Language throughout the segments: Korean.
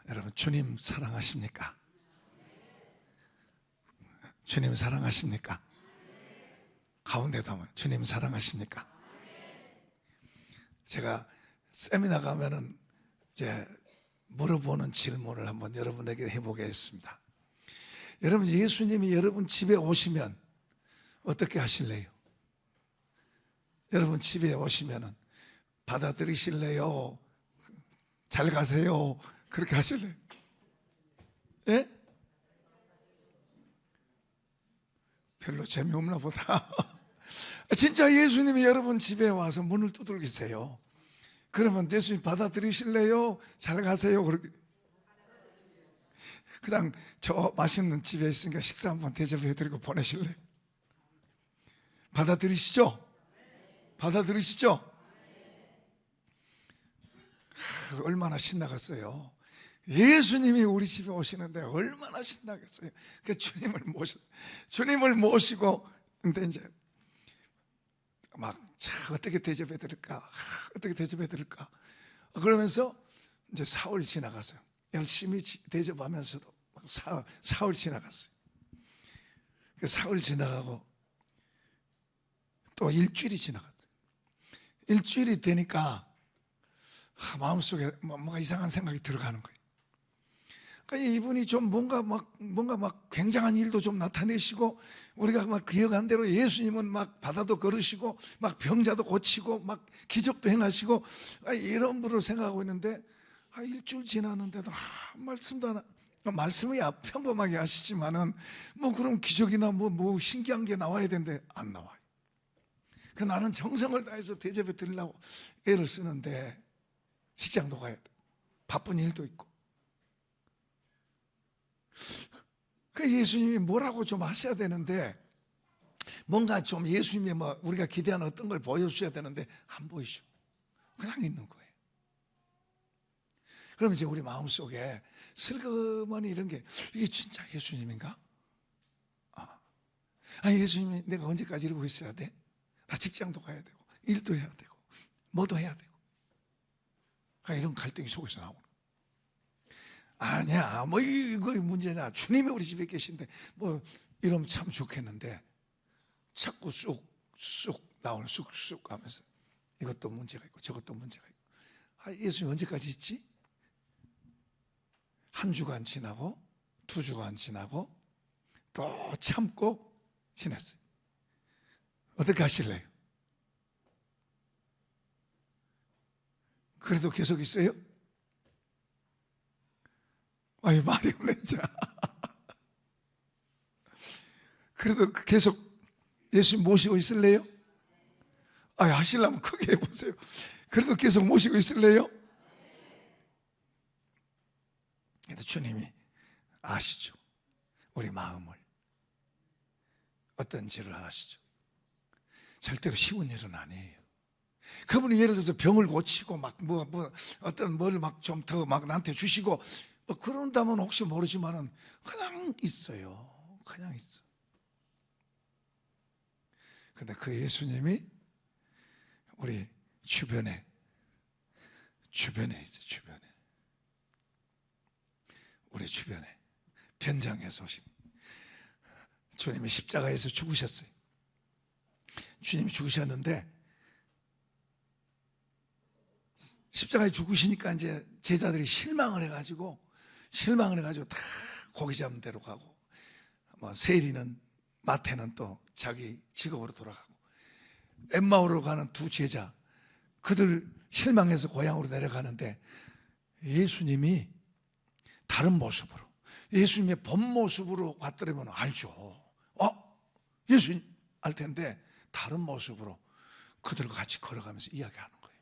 여러분, 주님 사랑하십니까? 주님 사랑하십니까? 가운데도 한번 주님 사랑하십니까? 제가 세미나 가면은 이제 물어보는 질문을 한번 여러분에게 해보겠습니다. 여러분, 예수님이 여러분 집에 오시면 어떻게 하실래요? 여러분 집에 오시면은 받아들이실래요? 잘 가세요? 그렇게 하실래요? 예? 별로 재미없나 보다. 진짜 예수님이 여러분 집에 와서 문을 두들기세요. 그러면 예수님 받아들이실래요? 잘 가세요? 그렇게. 그냥 저 맛있는 집에 있으니까 식사 한번 대접해드리고 보내실래요? 받아들이시죠? 받아들이시죠? 얼마나 신나겠어요. 예수님이 우리 집에 오시는데 얼마나 신나겠어요. 그러니까 주님을 모시고, 근데 이제 막 어떻게 대접해 드릴까? 어떻게 대접해 드릴까? 그러면서 이제 사흘 지나갔어요. 열심히 대접하면서도 사흘 지나갔어요. 사흘 지나가고 또 일주일이 지나갔어요. 일주일이 되니까 마음속에 뭔가 이상한 생각이 들어가는 거예요. 그러니까 이분이 좀 뭔가 막 굉장한 일도 좀 나타내시고, 우리가 막 기억한 대로 예수님은 막 바다도 걸으시고 막 병자도 고치고 막 기적도 행하시고 이런 분으로 생각하고 있는데, 일주일 지났는데도 말씀도 안 말씀이 평범하게 하시지만은 뭐 그럼 기적이나 뭐 신기한 게 나와야 되는데 안 나와요. 그 나는 정성을 다해서 대접해 드리려고 애를 쓰는데 직장도 가야 돼. 바쁜 일도 있고. 그 예수님이 뭐라고 좀 하셔야 되는데, 뭔가 좀 예수님이 뭐 우리가 기대하는 어떤 걸 보여주셔야 되는데 안 보이셔. 그냥 있는 거예요. 그러면 이제 우리 마음속에 슬그머니 이런 게, 이게 진짜 예수님인가? 예수님이 내가 언제까지 이러고 있어야 돼? 나 직장도 가야 되고 일도 해야 되고 뭐도 해야 되고. 이런 갈등이 속에서 나오는 거예요. 아니야, 뭐 이거 문제냐, 주님이 우리 집에 계신데 뭐 이러면 참 좋겠는데 자꾸 쑥쑥 나오는, 쑥쑥 하면서 이것도 문제가 있고 저것도 문제가 있고. 예수님 언제까지 있지? 한 주간 지나고 두 주간 지나고 또 참고 지냈어요. 어떻게 하실래요? 그래도 계속 있어요? 말이 없네, 진짜. 그래도 계속 예수님 모시고 있을래요? 하시려면 크게 해보세요. 그래도 계속 모시고 있을래요? 근데 주님이 아시죠? 우리 마음을 어떤지를 아시죠? 절대로 쉬운 일은 아니에요. 그분이 예를 들어서 병을 고치고 어떤 뭘 좀 더 나한테 주시고 그런다면 혹시 모르지만은 그냥 있어요. 그냥 있어. 근데 그 예수님이 우리 주변에 있어요. 주변에. 우리 주변에 변장해서 오신 주님이 십자가에서 죽으셨어요. 주님이 죽으셨는데 십자가에 죽으시니까 이제 제자들이 실망을 해가지고 다 고기 잡는 데로 가고, 세리는 마태는 또 자기 직업으로 돌아가고, 엠마오로 가는 두 제자, 그들 실망해서 고향으로 내려가는데 예수님이 다른 모습으로, 예수님의 본 모습으로 왔더라면 알죠. 예수님 알 텐데 다른 모습으로 그들과 같이 걸어가면서 이야기하는 거예요.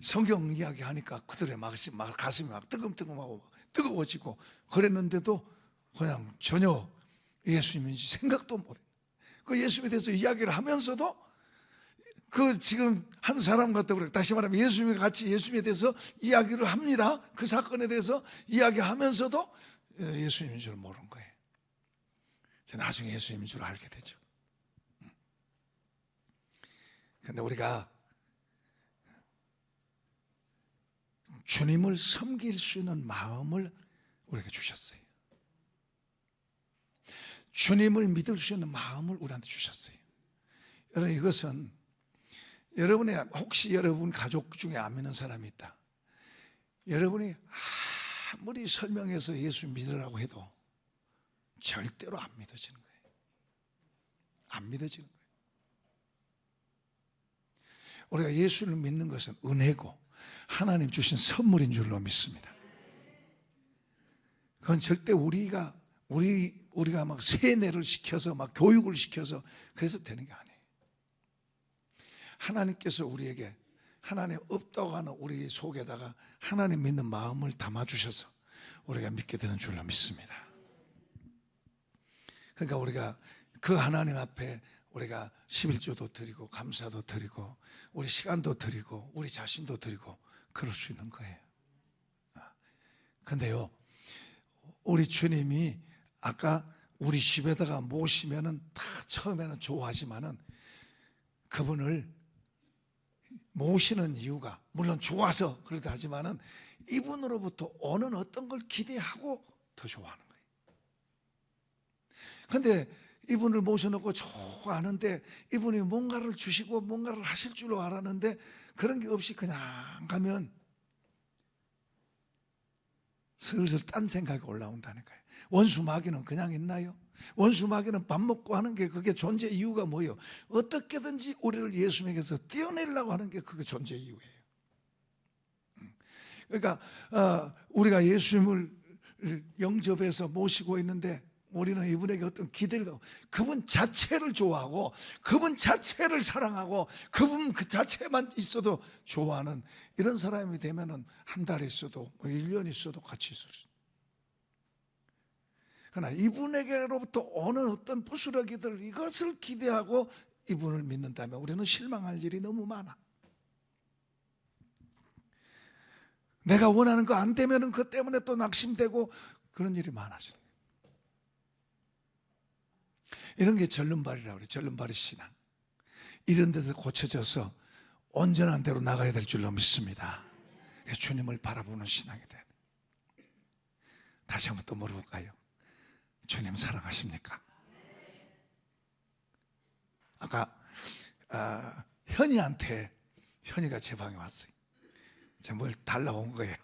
성경 이야기하니까 그들의 가슴이 막 뜨끔뜨끔하고 뜨거워지고 그랬는데도 그냥 전혀 예수님인지 생각도 못해요. 그 예수님에 대해서 이야기를 하면서도 그 지금 한 사람 같다 그래요. 다시 말하면 예수님이 같이 예수님에 대해서 이야기를 합니다. 그 사건에 대해서 이야기하면서도 예수님인 줄 모르는 거예요. 나중에 예수님인 줄 알게 되죠. 근데 우리가 주님을 섬길 수 있는 마음을 우리에게 주셨어요. 주님을 믿을 수 있는 마음을 우리한테 주셨어요. 여러분, 이것은 혹시 여러분 가족 중에 안 믿는 사람이 있다. 여러분이 아무리 설명해서 예수 믿으라고 해도 절대로 안 믿어지는 거예요. 안 믿어지는 거예요. 우리가 예수를 믿는 것은 은혜고 하나님 주신 선물인 줄로 믿습니다. 그건 절대 우리가 막 세뇌를 시켜서 막 교육을 시켜서 그래서 되는 게 아니에요. 하나님께서 우리에게 하나님 없다고 하는 우리 속에다가 하나님 믿는 마음을 담아주셔서 우리가 믿게 되는 줄로 믿습니다. 그러니까 우리가 그 하나님 앞에 우리가 11조도 드리고 감사도 드리고 우리 시간도 드리고 우리 자신도 드리고 그럴 수 있는 거예요. 근데요, 우리 주님이 아까 우리 집에다가 모시면은 다 처음에는 좋아하지만은 그분을 모시는 이유가 물론 좋아서 그러다 하지만은 이분으로부터 오는 어떤 걸 기대하고 더 좋아하는 거예요. 근데 이분을 모셔놓고 좋아하는데 이분이 뭔가를 주시고 뭔가를 하실 줄로 알았는데 그런 게 없이 그냥 가면 슬슬 딴 생각이 올라온다니까요. 원수 마귀는 그냥 있나요? 원수 마귀는 밥 먹고 하는 게 그게 존재 이유가 뭐예요? 어떻게든지 우리를 예수님에게서 떼어내려고 하는 게 그게 존재 이유예요. 그러니까 우리가 예수님을 영접해서 모시고 있는데 우리는 이분에게 어떤 기대를 하고 그분 자체를 좋아하고 그분 자체를 사랑하고 그분 그 자체만 있어도 좋아하는 이런 사람이 되면은 한 달 있어도 1년 있어도 같이 있을 수 있어요. 그러나 이분에게로부터 오는 어떤 부스러기들 이것을 기대하고 이분을 믿는다면 우리는 실망할 일이 너무 많아. 내가 원하는 거 안 되면은 그것 때문에 또 낙심되고 그런 일이 많아지는 거예요. 이런 게 절름발이라고 그래요. 절름발이 신앙. 이런 데서 고쳐져서 온전한 대로 나가야 될 줄로 믿습니다. 주님을 바라보는 신앙이 돼야 돼요. 다시 한번 또 물어볼까요? 주님 사랑하십니까? 아까 현이가 제 방에 왔어요. 제가 뭘 달라고 온 거예요.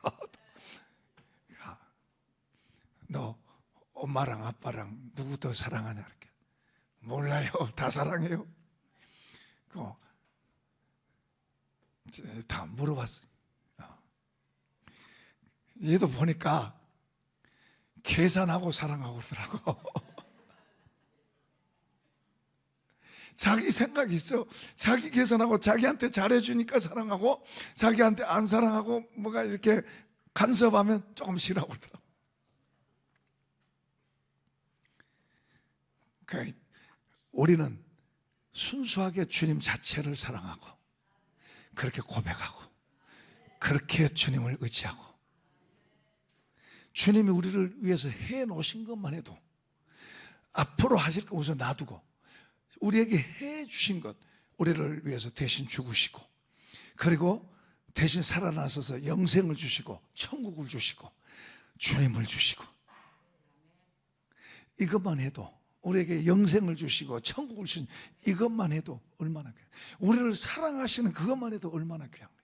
너 엄마랑 아빠랑 누구 더 사랑하냐 이렇게. 몰라요. 다 사랑해요. 다 물어봤어요. 얘도 보니까 계산하고 사랑하고 그러더라고. 자기 생각이 있어. 자기 계산하고 자기한테 잘해주니까 사랑하고 자기한테 안 사랑하고 뭐가 이렇게 간섭하면 조금 싫어하고 그러더라고. 그러니까 우리는 순수하게 주님 자체를 사랑하고 그렇게 고백하고 그렇게 주님을 의지하고 주님이 우리를 위해서 해놓으신 것만 해도 앞으로 하실 거 우선 놔두고 우리에게 해주신 것 우리를 위해서 대신 죽으시고 그리고 대신 살아나셔서 영생을 주시고 천국을 주시고 주님을 주시고 이것만 해도 우리에게 영생을 주시고 천국을 주신 이것만 해도 얼마나 귀해요. 우리를 사랑하시는 그것만 해도 얼마나 귀한 거예요.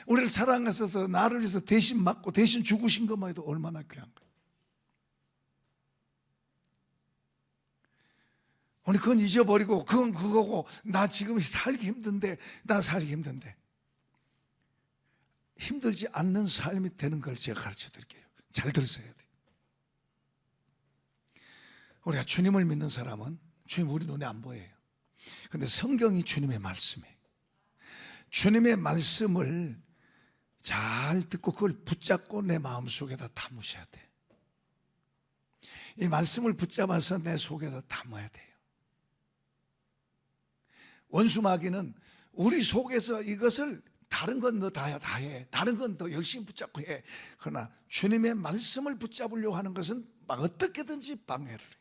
우리를 사랑하셔서 나를 위해서 대신 맞고 대신 죽으신 것만 해도 얼마나 귀한 거예요. 우리 그건 잊어버리고 그건 그거고 나 지금 살기 힘든데 힘들지 않는 삶이 되는 걸 제가 가르쳐 드릴게요. 잘 들으셔야 돼요. 우리가 주님을 믿는 사람은 주님 우리 눈에 안 보여요. 그런데 성경이 주님의 말씀이에요. 주님의 말씀을 잘 듣고 그걸 붙잡고 내 마음속에다 담으셔야 돼요. 이 말씀을 붙잡아서 내 속에다 담아야 돼요. 원수 마귀는 우리 속에서 이것을 다른 건 너 다 해. 다른 건 더 열심히 붙잡고 해. 그러나 주님의 말씀을 붙잡으려고 하는 것은 막 어떻게든지 방해를 해요.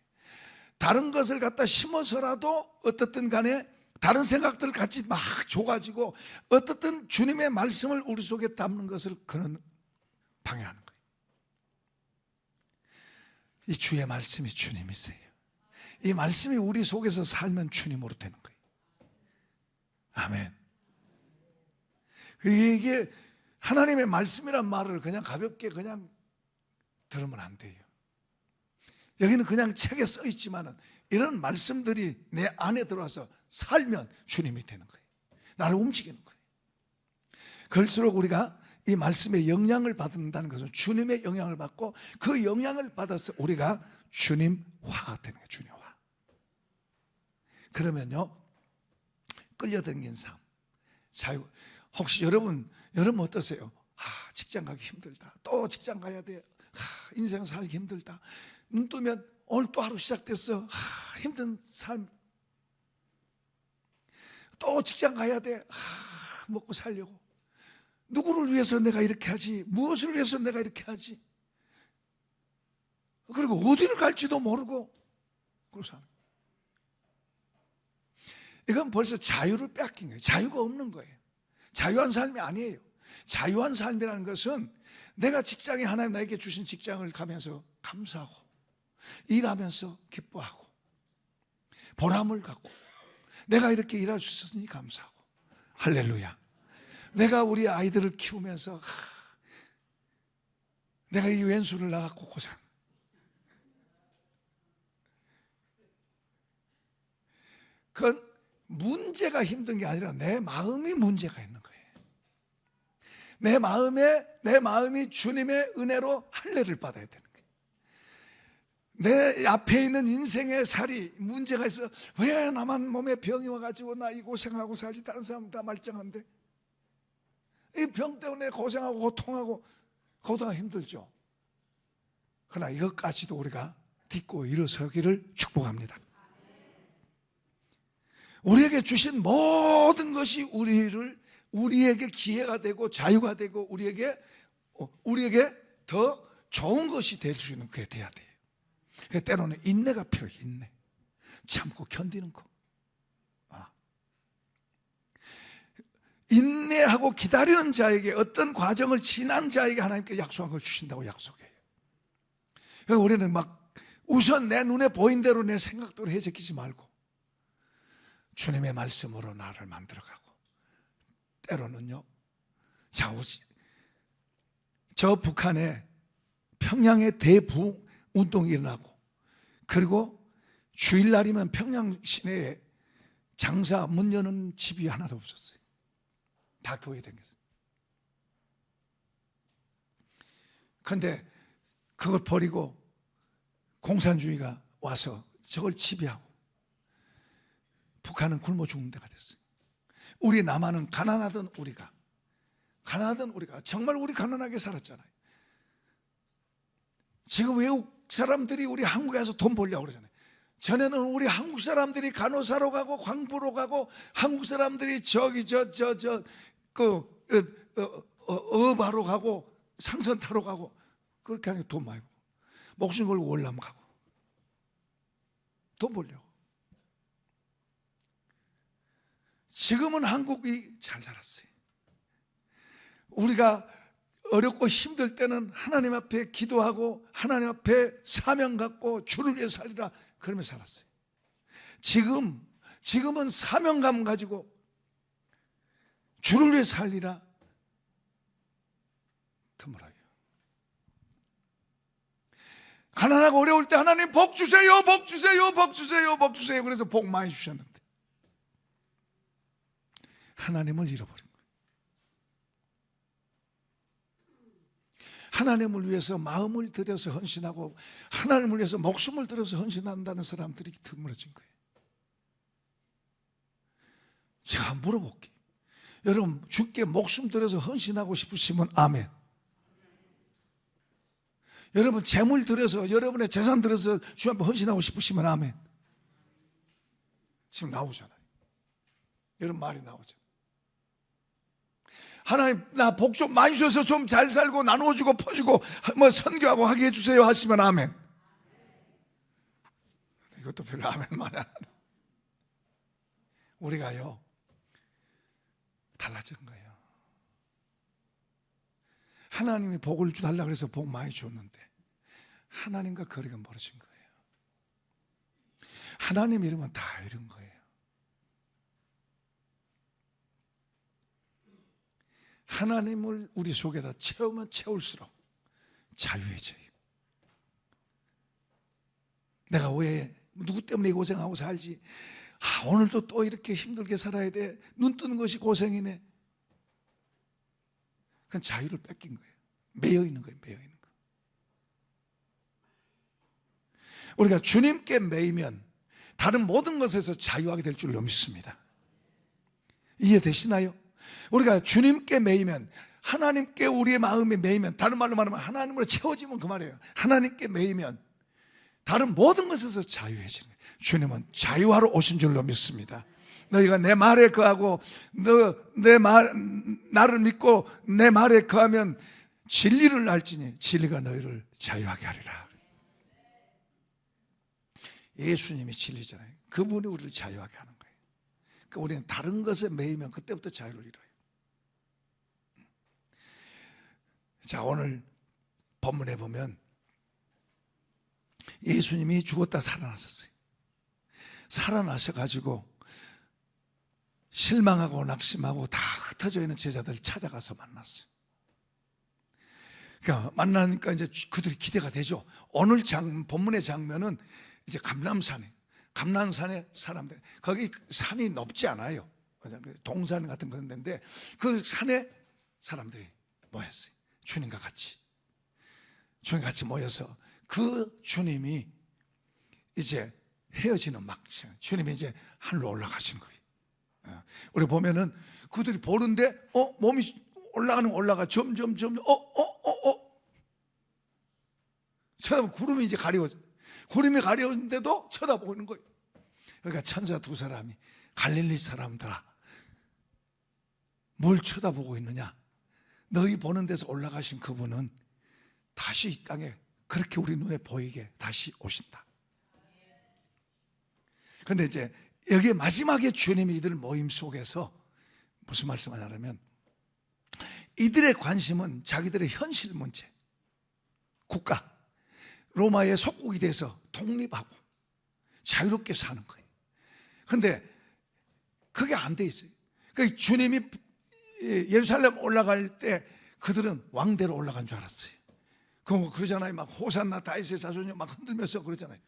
다른 것을 갖다 심어서라도 어떻든 간에 다른 생각들을 같이 막 줘가지고 어떻든 주님의 말씀을 우리 속에 담는 것을 그는 방해하는 거예요. 이 주의 말씀이 주님이세요. 이 말씀이 우리 속에서 살면 주님으로 되는 거예요. 아멘. 이게 하나님의 말씀이란 말을 그냥 가볍게 그냥 들으면 안 돼요. 여기는 그냥 책에 써 있지만은 이런 말씀들이 내 안에 들어와서 살면 주님이 되는 거예요. 나를 움직이는 거예요. 그럴수록 우리가 이 말씀의 영향을 받는다는 것은 주님의 영향을 받고 그 영향을 받아서 우리가 주님화가 되는 거예요. 주님화. 그러면요, 끌려다니는 삶, 자유. 혹시 여러분 어떠세요? 직장 가기 힘들다. 또 직장 가야 돼. 인생 살기 힘들다. 눈 뜨면 오늘 또 하루 시작됐어. 힘든 삶. 또 직장 가야 돼. 먹고 살려고. 누구를 위해서 내가 이렇게 하지? 무엇을 위해서 내가 이렇게 하지? 그리고 어디를 갈지도 모르고 그러고 사는 거예요. 이건 벌써 자유를 뺏긴 거예요. 자유가 없는 거예요. 자유한 삶이 아니에요. 자유한 삶이라는 것은 내가 직장에 하나님 나에게 주신 직장을 가면서 감사하고 일하면서 기뻐하고 보람을 갖고 내가 이렇게 일할 수 있었으니 감사하고 할렐루야. 내가 우리 아이들을 키우면서 내가 이 왼수를 낳았고 고생. 그건 문제가 힘든 게 아니라 내 마음이 문제가 있는 거예요. 내 마음이 주님의 은혜로 할례를 받아야 되는 거예요. 내 앞에 있는 인생의 살이 문제가 있어. 왜 나만 몸에 병이 와가지고 나 이 고생하고 살지? 다른 사람은 다 말짱한데 이 병 때문에 고생하고 고통하고 고통하기 힘들죠. 그러나 이것까지도 우리가 딛고 일어서기를 축복합니다. 우리에게 주신 모든 것이 우리에게 기회가 되고 자유가 되고 우리에게 더 좋은 것이 될 수 있는 그게 돼야 돼요. 그러니까 때로는 인내가 필요해요. 인내. 참고 견디는 거. 인내하고 기다리는 자에게 어떤 과정을 지난 자에게 하나님께 약속한 걸 주신다고 약속해요. 그러니까 우리는 막 우선 내 눈에 보인 대로 내 생각대로 해제키지 말고 주님의 말씀으로 나를 만들어가고 때로는요, 저 북한에 평양에 대부 운동이 일어나고 그리고 주일날이면 평양 시내에 장사 문 여는 집이 하나도 없었어요. 다 교회 다녔어요. 그런데 그걸 버리고 공산주의가 와서 저걸 지배하고 북한은 굶어 죽는 데가 됐어요. 우리 남한은 가난하던 우리가 정말 우리 가난하게 살았잖아요. 지금 외국 사람들이 우리 한국에 와서 돈 벌려고 그러잖아요. 전에는 우리 한국 사람들이 간호사로 가고 광부로 가고 한국 사람들이 어바로 가고 상선 타러 가고 그렇게 하니까 돈 많이 벌고 목숨 걸고 월남 가고 돈 벌려고. 지금은 한국이 잘 살았어요. 우리가 어렵고 힘들 때는 하나님 앞에 기도하고 하나님 앞에 사명 갖고 주를 위해 살리라 그러며 살았어요. 지금은 사명감 가지고 주를 위해 살리라 드물어요. 가난하고 어려울 때 하나님 복 주세요, 복 주세요, 복 주세요, 복 주세요. 그래서 복 많이 주셨는데 하나님을 잃어버린 거예요. 하나님을 위해서 마음을 들여서 헌신하고 하나님을 위해서 목숨을 들여서 헌신한다는 사람들이 드물어진 거예요. 제가 한번 물어볼게요. 여러분 주께 목숨 들여서 헌신하고 싶으시면 아멘. 여러분 재물 들여서 여러분의 재산 들여서 주 앞에 헌신하고 싶으시면 아멘. 지금 나오잖아요. 여러분 말이 나오잖아요. 하나님 나 복 좀 많이 주셔서 좀 잘 살고 나누어주고 퍼주고 뭐 선교하고 하게 해주세요 하시면 아멘. 이것도 별로 아멘 말 안 하나. 우리가요 달라진 거예요. 하나님이 복을 달라고 해서 복 많이 줬는데 하나님과 거리가 멀어진 거예요. 하나님 이름은 다 이런 거예요. 하나님을 우리 속에다 채우면 채울수록 자유해져요. 내가 왜 누구 때문에 고생하고 살지? 오늘도 또 이렇게 힘들게 살아야 돼. 눈 뜨는 것이 고생이네. 그건 자유를 뺏긴 거예요. 매여 있는 거예요. 매여 있는 거. 우리가 주님께 매이면 다른 모든 것에서 자유하게 될 줄 믿습니다. 이해되시나요? 우리가 주님께 매이면, 하나님께 우리의 마음이 매이면, 다른 말로 말하면 하나님으로 채워지면 그 말이에요. 하나님께 매이면 다른 모든 것에서 자유해지는 거예요. 주님은 자유하러 오신 줄로 믿습니다. 너희가 내 말에 거하고 나를 믿고 내 말에 거하면 진리를 알지니 진리가 너희를 자유하게 하리라. 예수님이 진리잖아요. 그분이 우리를 자유하게 하는 거예요. 그러니까 우리는 다른 것에 매이면 그때부터 자유를 잃어요. 자, 오늘 본문에 보면 예수님이 죽었다 살아나셨어요. 살아나셔가지고 실망하고 낙심하고 다 흩어져 있는 제자들 찾아가서 만났어요. 그러니까 만나니까 이제 그들이 기대가 되죠. 오늘 본문의 장면은 이제 감람산의 사람들, 거기 산이 높지 않아요. 동산 같은 그런 데인데 그 산에 사람들이 모였어요. 주님과 같이 모여서 그 주님이 이제 헤어지는 막상 주님이 이제 하늘로 올라가신 거예요. 우리 보면은 그들이 보는데 몸이 올라가 점점 쳐다보면 구름이 이제 구름이 가려운데도 쳐다보고 있는 거예요. 그러니까 천사 두 사람이 갈릴리 사람들아 뭘 쳐다보고 있느냐? 너희 보는 데서 올라가신 그분은 다시 이 땅에 그렇게 우리 눈에 보이게 다시 오신다. 그런데 이제 여기 마지막에 주님이 이들 모임 속에서 무슨 말씀을 하냐면 이들의 관심은 자기들의 현실 문제, 국가, 로마의 속국이 돼서 독립하고 자유롭게 사는 거예요. 그런데 그게 안 돼 있어요. 그러니까 주님이 예루살렘 올라갈 때 그들은 왕대로 올라간 줄 알았어요. 그러잖아요. 막 호산나 다윗의 자손이여 막 흔들면서 그러잖아요.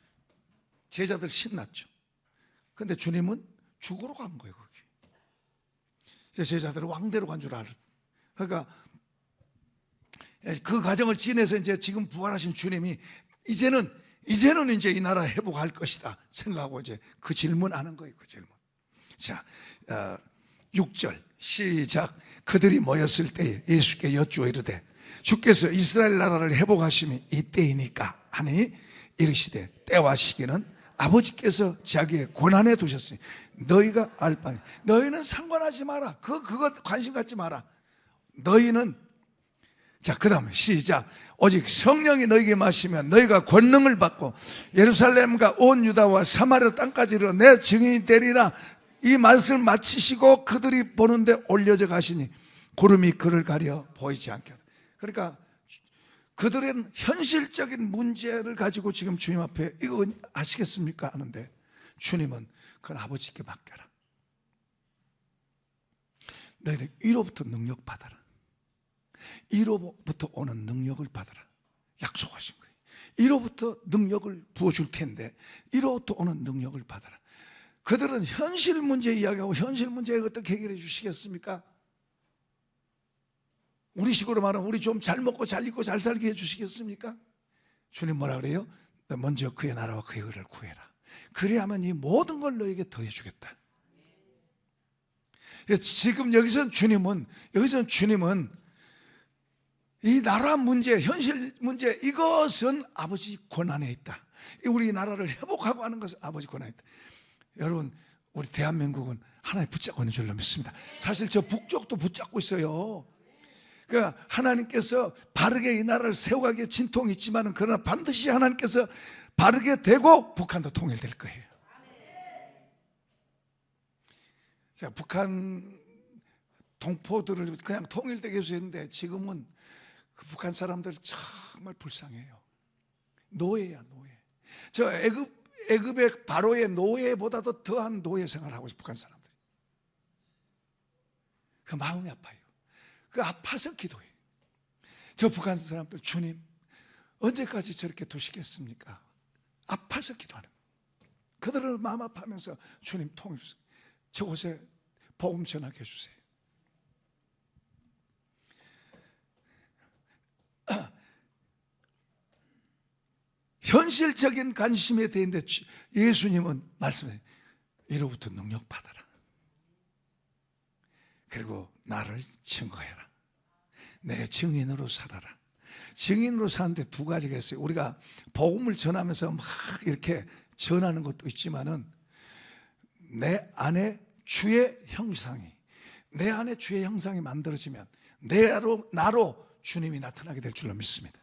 제자들 신났죠. 근데 주님은 죽으러 간 거예요, 거기. 제자들은 왕대로 간 줄 알았어요. 그러니까 그 과정을 지내서 이제 지금 부활하신 주님이 이제는 이제 이 나라 회복할 것이다 생각하고 이제 그 질문하는 거예요, 그 질문. 자, 6절 시작. 그들이 모였을 때 예수께 여쭈어 이르되 주께서 이스라엘 나라를 회복하심이 이때이니까 하니 이르시되 때와 시기는 아버지께서 자기의 권한에 두셨으니 너희가 알 바니 너희는 상관하지 마라. 그거 관심 갖지 마라. 너희는 자, 그 다음에 시작. 오직 성령이 너희에게 마시면 너희가 권능을 받고 예루살렘과 온 유다와 사마리아 땅까지 이르러 내 증인이 되리라. 이 말씀을 마치시고 그들이 보는데 올려져 가시니 구름이 그를 가려 보이지 않게 하다. 그러니까 그들은 현실적인 문제를 가지고 지금 주님 앞에 이거 아시겠습니까? 하는데 주님은 그건 아버지께 맡겨라. 너희들 이로부터 능력 받아라. 이로부터 오는 능력을 받아라. 약속하신 거예요. 이로부터 능력을 부어줄 텐데 이로부터 오는 능력을 받아라. 그들은 현실 문제 이야기하고 현실 문제에 어떻게 해결해 주시겠습니까? 우리식으로 말하면 우리 좀 잘 먹고 잘 입고 잘 살게 해주시겠습니까? 주님 뭐라 그래요? 너 먼저 그의 나라와 그의 의를 구해라. 그래야만 이 모든 걸 너에게 더해주겠다. 지금 여기서 주님은 이 나라 문제, 현실 문제, 이것은 아버지 권한에 있다. 우리 나라를 회복하고 하는 것은 아버지 권한에 있다. 여러분, 우리 대한민국은 하나님 붙잡고 있는 줄로 믿습니다. 사실 저 북쪽도 붙잡고 있어요. 그러니까 하나님께서 바르게 이 나라를 세워가기에 진통이 있지만 그러나 반드시 하나님께서 바르게 되고 북한도 통일될 거예요. 자, 북한 동포들을 그냥 통일되게 해서 했는데 지금은 그 북한 사람들 정말 불쌍해요. 노예야, 노예. 저 애굽의 바로의 노예보다도 더한 노예 생활을 하고 있어요, 북한 사람들이. 그 마음이 아파요. 그 아파서 기도해요. 저 북한 사람들, 주님 언제까지 저렇게 두시겠습니까? 아파서 기도하는 거예요. 그들을 마음 아파하면서 주님 통해 주세요. 저곳에 복음 전하게 해주세요. 현실적인 관심에 대한데 예수님은 말씀해, 이로부터 능력 받아라. 그리고 나를 증거해라. 내 증인으로 살아라. 증인으로 사는데 두 가지가 있어요. 우리가 복음을 전하면서 막 이렇게 전하는 것도 있지만은 내 안에 주의 형상이, 내 안에 주의 형상이 만들어지면 나로 주님이 나타나게 될 줄로 믿습니다.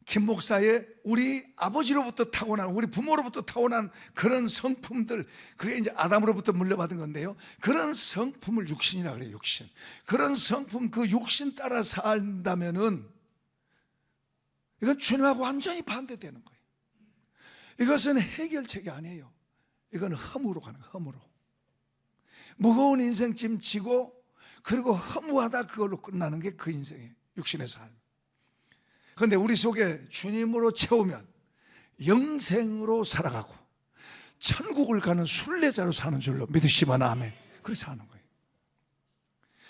김 목사의 우리 아버지로부터 타고난, 우리 부모로부터 타고난 그런 성품들, 그게 이제 아담으로부터 물려받은 건데요. 그런 성품을 육신이라고 그래요, 육신. 그런 성품, 그 육신 따라 산다면은 이건 주님하고 완전히 반대되는 거예요. 이것은 해결책이 아니에요. 이건 허무로 가는 거예요, 허무로. 무거운 인생짐 지고, 그리고 허무하다 그걸로 끝나는 게 그 인생이에요, 육신의 삶. 그런데 우리 속에 주님으로 채우면 영생으로 살아가고 천국을 가는 순례자로 사는 줄로 믿으시면 아멘. 그래서 사는 거예요.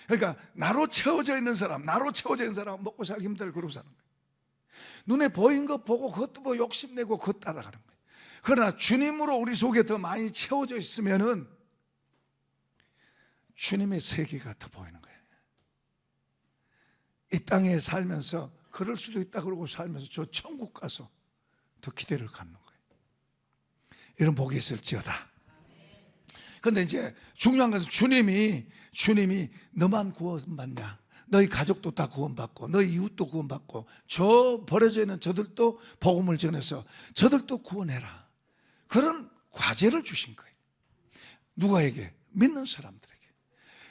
그러니까 나로 채워져 있는 사람, 나로 채워져 있는 사람은 먹고 살기 힘들고 그러고 사는 거예요. 눈에 보인 것 보고 그것도 뭐 욕심내고 그것 따라가는 거예요. 그러나 주님으로 우리 속에 더 많이 채워져 있으면은 주님의 세계가 더 보이는 거예요. 이 땅에 살면서 그럴 수도 있다 그러고 살면서 저 천국 가서 더 기대를 갖는 거예요. 이런 복이 있을지어다. 그런데 이제 중요한 것은 주님이 너만 구원받냐, 너희 가족도 다 구원받고 너희 이웃도 구원받고 저 버려져 있는 저들도 복음을 전해서 저들도 구원해라, 그런 과제를 주신 거예요. 누구에게? 믿는 사람들에게.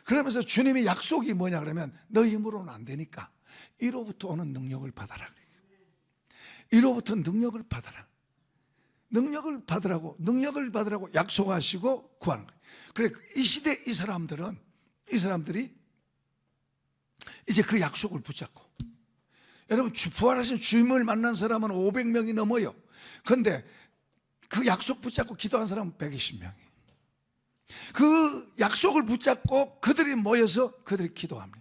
그러면서 주님의 약속이 뭐냐 그러면 너희 힘으로는 안 되니까 이로부터 오는 능력을 받아라. 이로부터 능력을 받아라. 능력을 받으라고 약속하시고 구하는 거예요. 그래, 이 시대 이 사람들이 이제 그 약속을 붙잡고, 여러분 부활하신 주님을 만난 사람은 500명이 넘어요. 그런데 그 약속 붙잡고 기도한 사람은 120명이에요. 그 약속을 붙잡고 그들이 모여서 그들이 기도합니다.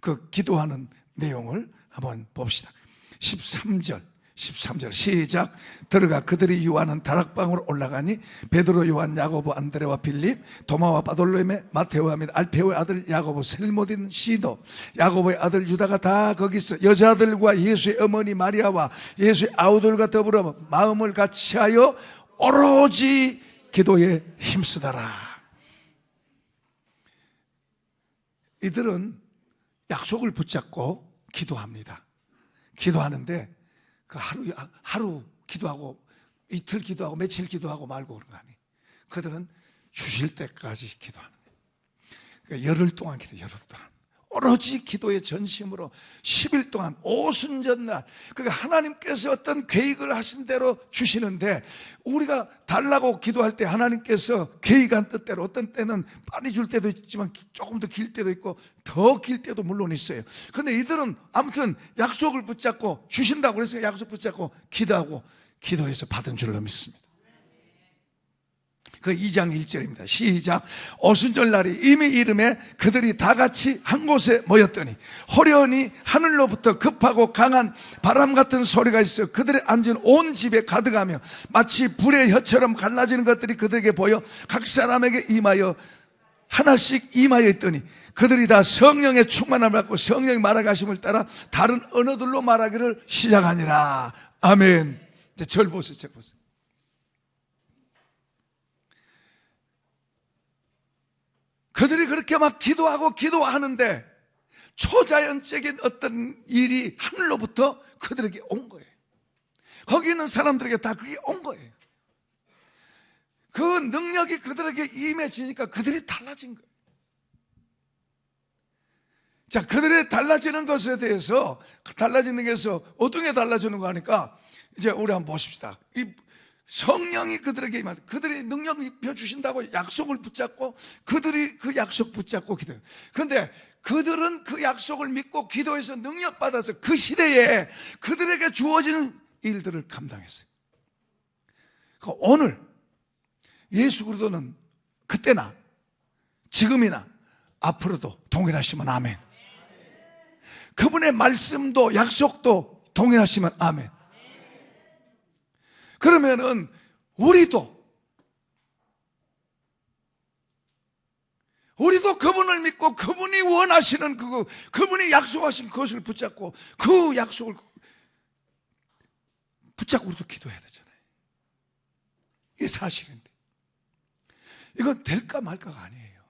그 기도하는 내용을 한번 봅시다. 13절 시작. 들어가 그들이 유하는 다락방으로 올라가니 베드로, 요한, 야고보, 안드레와 빌립, 도마와 바돌로메, 마테오와 및 알페오의 아들 야고보, 셀모딘, 시도, 야고보의 아들 유다가 다 거기 있어. 여자들과 예수의 어머니 마리아와 예수의 아우들과 더불어 마음을 같이하여 오로지 기도에 힘쓰더라. 이들은 약속을 붙잡고 기도합니다. 기도하는데 그 하루 기도하고 이틀 기도하고 며칠 기도하고 말고 그런 거 아니에요. 그들은 주실 때까지 기도하는 거예요. 그러니까 열흘 동안 기도, 열흘 동안 오로지 기도의 전심으로 10일 동안 오순절날, 그러니까 하나님께서 어떤 계획을 하신 대로 주시는데 우리가 달라고 기도할 때 하나님께서 계획한 뜻대로 어떤 때는 빨리 줄 때도 있지만 조금 더 길 때도 있고 더 길 때도 물론 있어요. 그런데 이들은 아무튼 약속을 붙잡고 주신다고 그래서 약속 붙잡고 기도하고 기도해서 받은 줄로 믿습니다. 그 2장 1절입니다. 시작. 오순절 날이 이미 이름에 그들이 다 같이 한 곳에 모였더니 호련히 하늘로부터 급하고 강한 바람 같은 소리가 있어 그들의 앉은 온 집에 가득하며 마치 불의 혀처럼 갈라지는 것들이 그들에게 보여 각 사람에게 임하여 하나씩 임하여 있더니 그들이 다 성령의 충만함을 받고 성령이 말하게 하심을 따라 다른 언어들로 말하기를 시작하니라. 아멘. 이제 절 보세요, 절 보세요. 그들이 그렇게 막 기도하는데 초자연적인 어떤 일이 하늘로부터 그들에게 온 거예요. 거기 있는 사람들에게 다 그게 온 거예요. 그 능력이 그들에게 임해지니까 그들이 달라진 거예요. 자, 그들의 달라지는 것에 대해서, 달라지는 것에서 어떤 게 달라지는 거 하니까 이제 우리 한번 보십시다. 이 성령이 그들에게 임할 때 그들이 능력을 입혀주신다고 약속을 붙잡고 그들이 그 약속 붙잡고 기도해요. 그런데 그들은 그 약속을 믿고 기도해서 능력 받아서 그 시대에 그들에게 주어지는 일들을 감당했어요. 오늘 예수 그리스도는 그때나 지금이나 앞으로도 동일하시면 아멘. 그분의 말씀도 약속도 동일하시면 아멘. 그러면은 우리도 그분을 믿고 그분이 원하시는 그분이 약속하신 그것을 붙잡고 그 약속을 붙잡고 우리도 기도해야 되잖아요. 이게 사실인데 이건 될까 말까가 아니에요.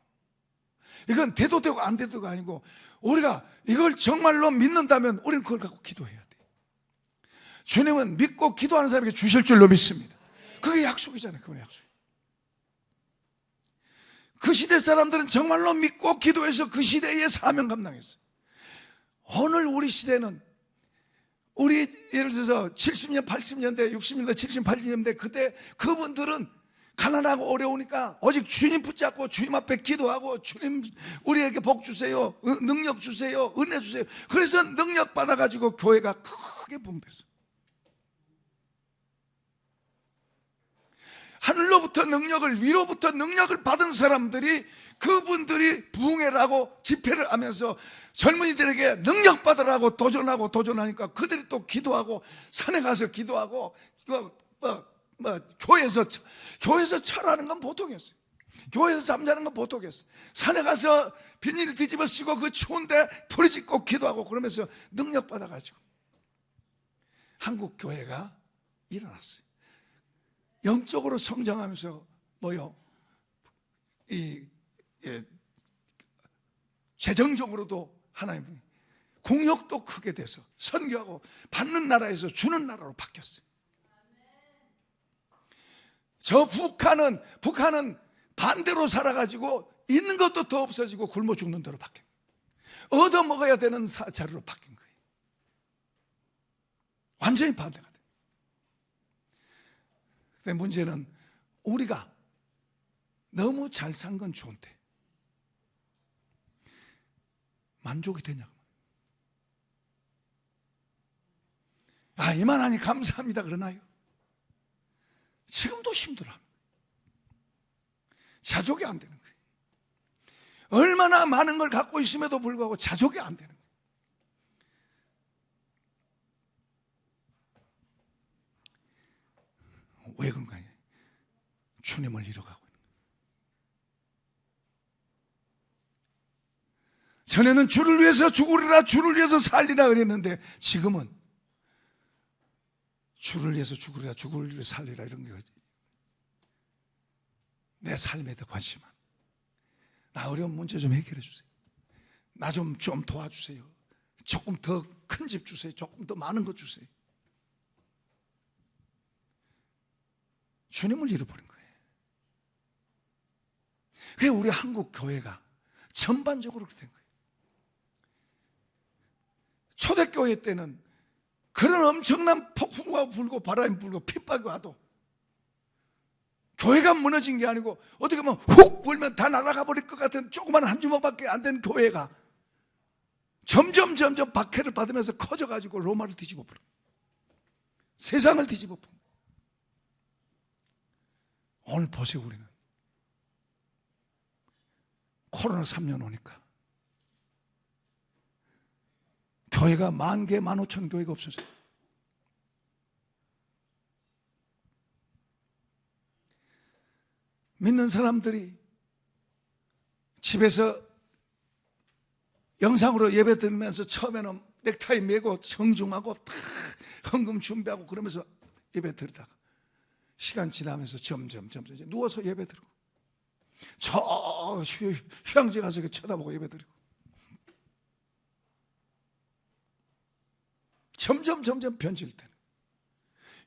이건 돼도 되고 안 돼도가 아니고 우리가 이걸 정말로 믿는다면 우리는 그걸 갖고 기도해야 돼요. 주님은 믿고 기도하는 사람에게 주실 줄로 믿습니다. 그게 약속이잖아요. 그분의 약속. 그 시대 사람들은 정말로 믿고 기도해서 그 시대의 사명 감당했어요. 오늘 우리 시대는 우리 예를 들어서 70년, 80년대, 60년대, 70, 80년대 그때 그분들은 가난하고 어려우니까 오직 주님 붙잡고 주님 앞에 기도하고 주님 우리에게 복 주세요, 능력 주세요, 은혜 주세요. 그래서 능력 받아가지고 교회가 크게 붐볐어요. 하늘로부터 능력을, 위로부터 능력을 받은 사람들이 그분들이 부흥회를 하고 집회를 하면서 젊은이들에게 능력 받으라고 도전하니까 그들이 또 기도하고 산에 가서 기도하고 교회에서 철하는 건 보통이었어요. 교회에서 잠자는 건 보통이었어요. 산에 가서 비닐 뒤집어 쓰고 그 추운데 부르짖고 기도하고 그러면서 능력 받아가지고 한국 교회가 일어났어요. 영적으로 성장하면서 재정적으로도 하나님 공역도 크게 돼서 선교하고 받는 나라에서 주는 나라로 바뀌었어요. 저 북한은 반대로 살아가지고 있는 것도 더 없어지고 굶어 죽는 대로 바뀐 거예요. 얻어먹어야 되는 자리로 바뀐 거예요. 완전히 반대가 돼요. 근데 문제는 우리가 너무 잘 산 건 좋은데 만족이 되냐고. 이만하니 감사합니다 그러나요? 지금도 힘들어합니다. 자족이 안 되는 거예요. 얼마나 많은 걸 갖고 있음에도 불구하고 자족이 안 되는 거예요. 왜 그런가요? 주님을 잃어가고 있는 거예요. 전에는 주를 위해서 죽으리라, 주를 위해서 살리라 그랬는데 지금은 주를 위해서 죽으리라, 주를 위해서 살리라 이런 게 내 삶에 더 관심만. 나 어려운 문제 좀 해결해 주세요. 나 좀 도와주세요. 조금 더 큰 집 주세요. 조금 더 많은 것 주세요. 주님을 잃어버린 거예요. 그게 우리 한국 교회가 전반적으로 그렇게 된 거예요. 초대교회 때는 그런 엄청난 폭풍과 불고 바람이 불고 핍박이 와도 교회가 무너진 게 아니고 어떻게 보면 훅 불면 다 날아가 버릴 것 같은 조그만 한 주먹밖에 안 된 교회가 점점 박해를 받으면서 커져가지고 로마를 뒤집어 버려. 세상을 뒤집어 버려. 오늘 보세요. 우리는 코로나 3년 오니까 교회가 10,000개, 15,000 교회가 없어져요. 믿는 사람들이 집에서 영상으로 예배 드리면서 처음에는 넥타이 메고 정중하고 다 헌금 준비하고 그러면서 예배 드리다가 시간 지나면서 점점 이제 누워서 예배 드리고 저 휴양지 가서 쳐다보고 예배 드리고 점점 변질되는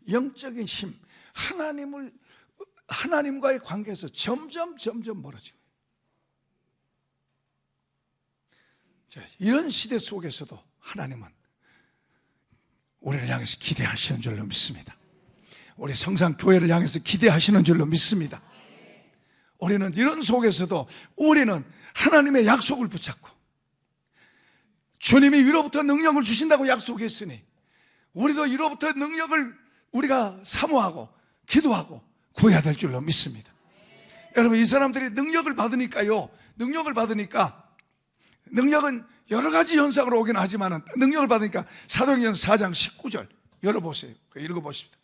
영적인 힘, 하나님을 하나님과의 관계에서 점점 멀어지고, 이런 시대 속에서도 하나님은 우리를 향해서 기대하시는 줄로 믿습니다. 우리 성산교회를 향해서 기대하시는 줄로 믿습니다. 우리는 이런 속에서도 우리는 하나님의 약속을 붙잡고, 주님이 위로부터 능력을 주신다고 약속했으니 우리도 위로부터 능력을 우리가 사모하고 기도하고 구해야 될 줄로 믿습니다. 여러분, 이 사람들이 능력을 받으니까 능력은 여러 가지 현상으로 오긴 하지만 능력을 받으니까 사도행전 4장 19절 열어보세요. 읽어보십시오.